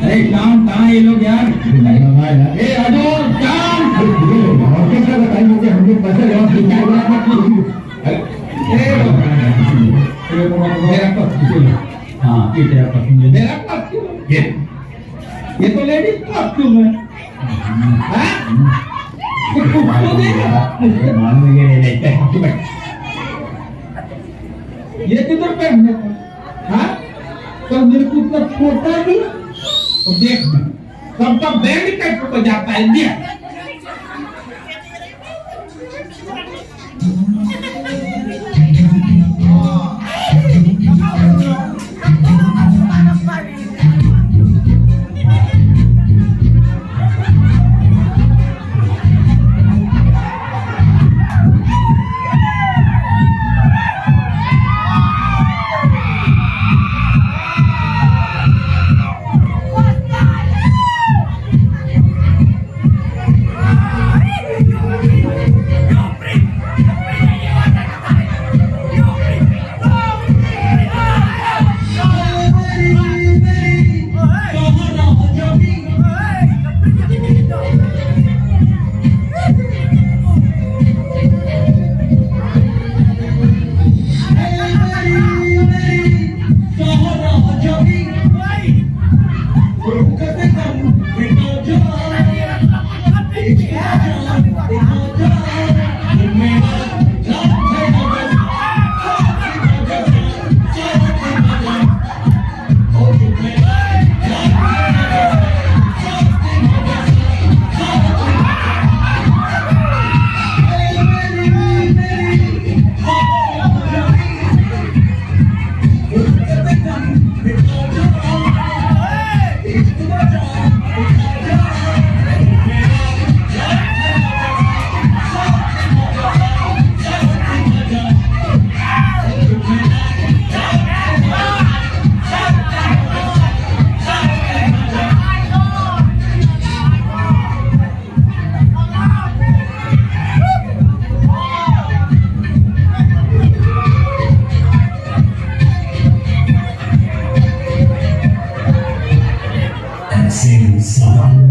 अरे श्याम कहाँ ये लोग यार? ए राजू श्याम ऑर्केस्ट्रा का टाइम हो गया, हम लोग पैसे जवाब देंगे। हाँ ये तेरा कॉस्ट्यूम, मेरा कॉस्ट्यूम, ये तो लेडीज कॉस्ट्यूम है। ये किधर पहनने का? हाँ तो मेरे को इतना छोटा भी और देख सबका बैंड कैसे तो जाता है इंडिया। Sing song.